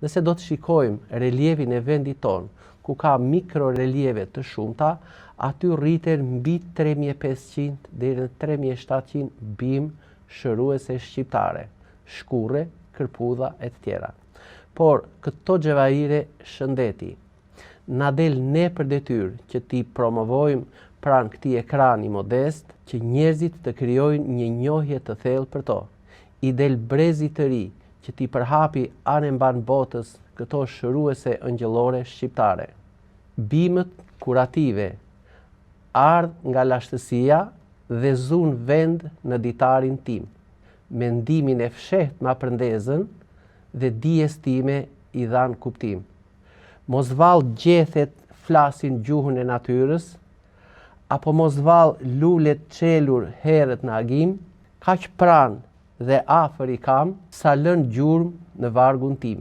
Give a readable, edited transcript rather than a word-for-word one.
Nëse do të shikojmë relievin e vendit tonë, ku ka mikrorelieve të shumta, aty rriten mbi 3500 deri në 3700 bimë shëruese shqiptare, shkurre, kërpudha e të tjera. Por këto gjevahire shëndeti na del ne për detyrë që t'i promovojmë pranë këtij ekrani modest, që njerëzit të krijojnë një njohje të thellë për to. I del brezi të ri që t'i përhapi anë mban botës këto shëruese ëngjëllore shqiptare. Bimët kurative ardh nga lashtësia dhe zun vend në ditarin tim. Mendimin e fshehtë ma përndezën dhe dijes time i dhan kuptim. Mos vallë gjethet flasin gjuhën e natyrës, apo mos vallë lulet çelur herët në agim, kaq pranë dhe afër i kam sa lën gjurmë në vargun tim.